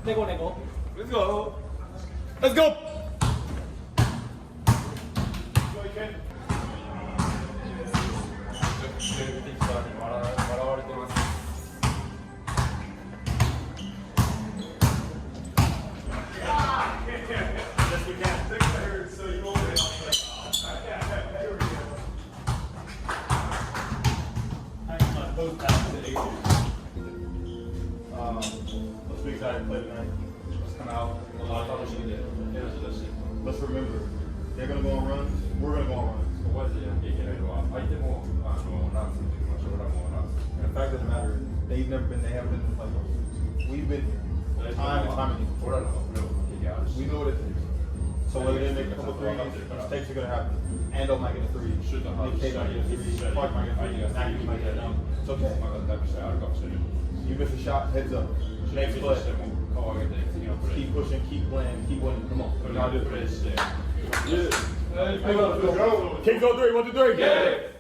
내고. Let's go. Let's go. Let's be excited to play tonight. Let's come out. Let's remember, they're gonna go on runs. We're gonna go on runs. 覚えてやらなきゃいけないのは相手もなんつうの俺らもなんつう And the fact of the matter is, they haven't been in the playoffs. We've been here time and time again. 俺らのプレーオフの経験あるし We know what it takes. So whether they make a couple threes, mistakes are gonna happen. Ando might get a three. Nick Cage might get a three. Clark might get a three. Nagy might get a one. It's okay. まだだいぶ試合あるかもしれない You miss a shot, heads up. 試合 Next と play. しても顔上げて次のプレー Keep pushing, keep playing, keep winning. Come on. こ We れ gotta do プレー this. して Kings on three. 1, 2, 3. Yeah.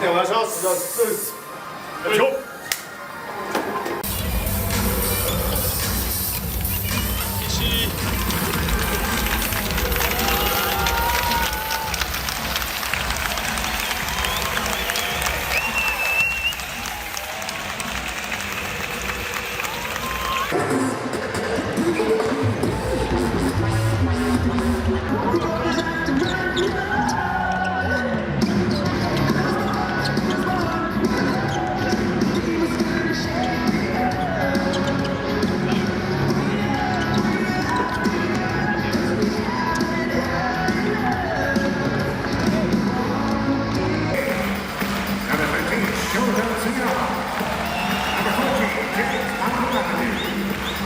네, 오願いします。 Let's go. Number 13, Shohei Sugawa. Number 14, James Anumakane.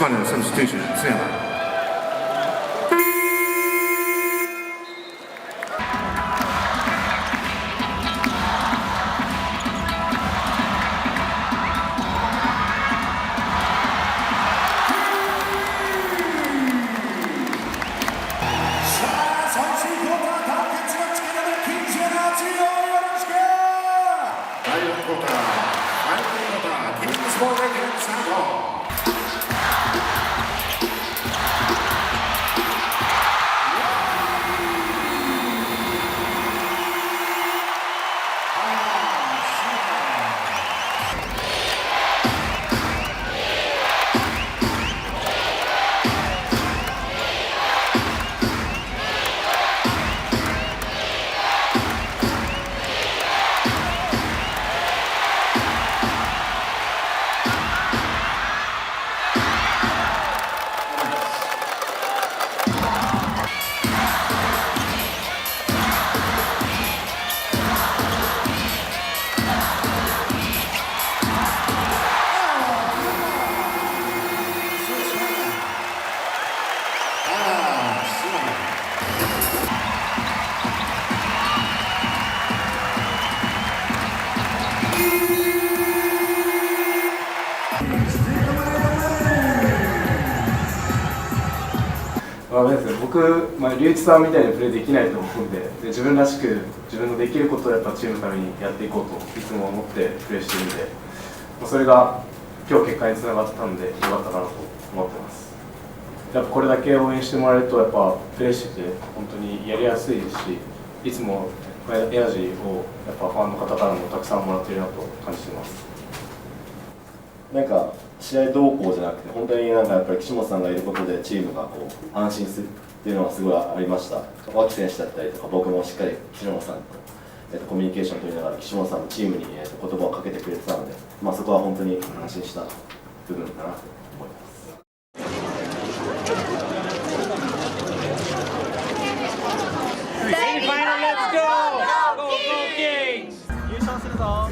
final substitution, Sena.僕、龍一さんみたいにプレーできないと思うんで、自分らしく自分のできることをやっぱチームのためにやっていこうといつも思ってプレーしているので、それが今日結果につながったのでよかったかなと思ってます。やっぱこれだけ応援してもらえるとやっぱプレーしてて本当にやりやすいですし、いつもエナジーをやっぱファンの方からもたくさんもらっているなと感じています。なんか試合動向じゃなくて、本当になんかやっぱり岸本さんがいることでチームがこう安心するっていうのはすごいありました。脇選手だったりとか、僕もしっかり岸本さんと、コミュニケーションを取りながら岸本さんもチームに、言葉をかけてくれてたので、そこは本当に安心した部分かなと思います。優勝するぞ。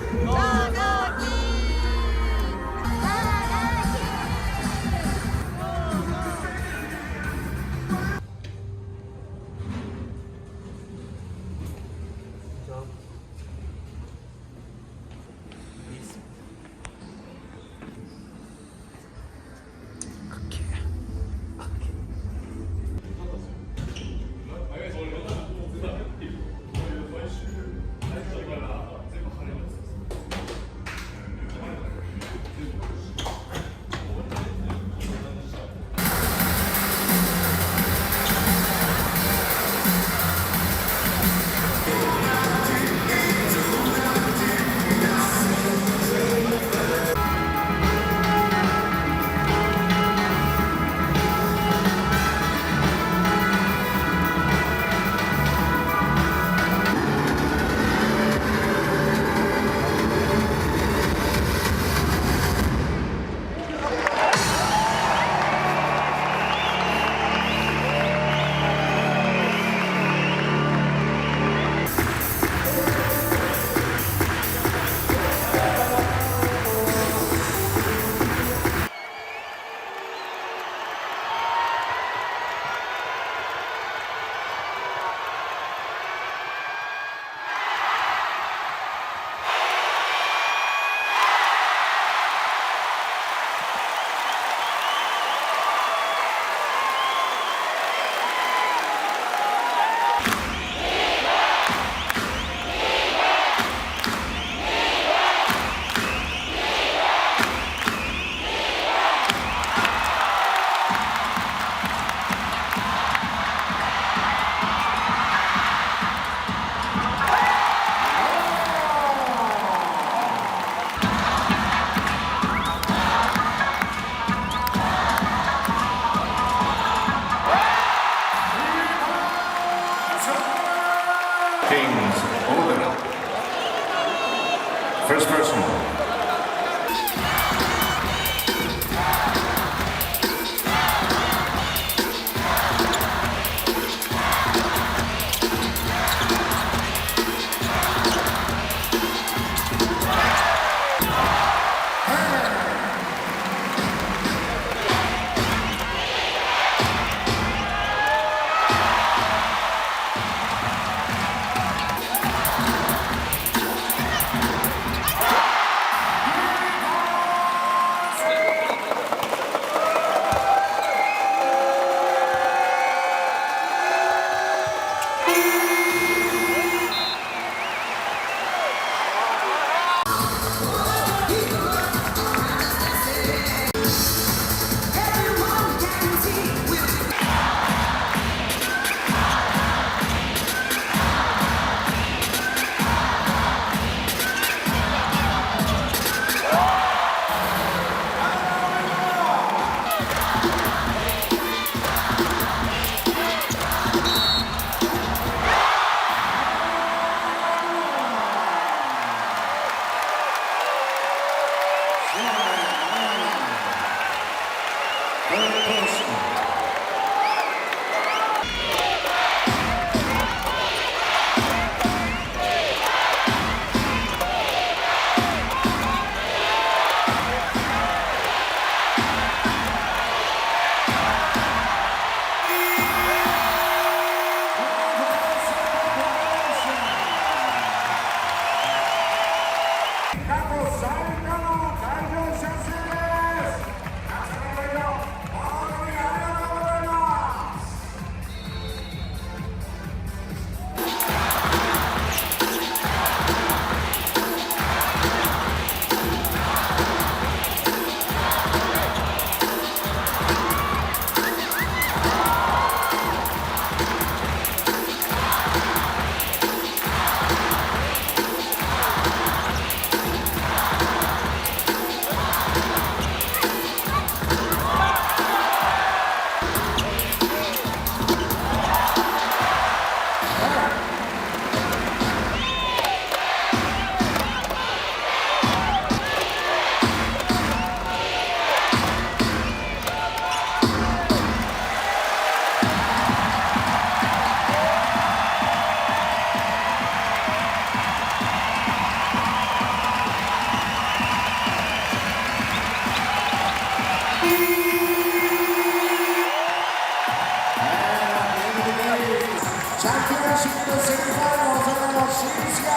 チャンピオンシップセミファイナルからの進出が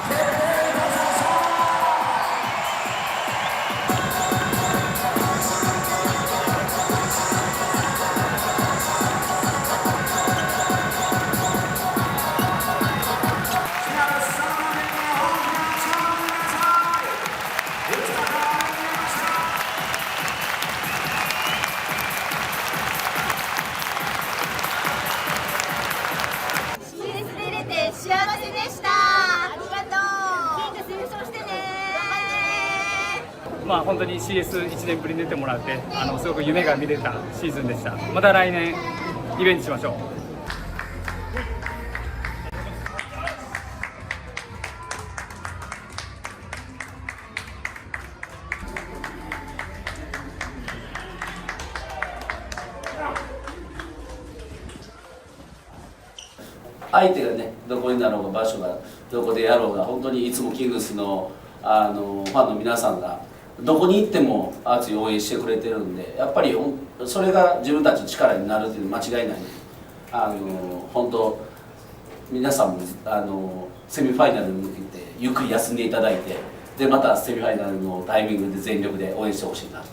決定いたしました。幸せでした。ありがとう。キングス優勝してね。まあ本当に CS1 年ぶりに出てもらってすごく夢が見れたシーズンでした。また来年リベンジしましょう。相手がね、どこになろうが場所がどこでやろうが、本当にいつもキングスのファンの皆さんがどこに行っても熱い応援してくれてるんで、やっぱりそれが自分たちの力になるというのは間違いない。本当皆さんもセミファイナルに向けてゆっくり休んでいただいて、でまたセミファイナルのタイミングで全力で応援してほしいなって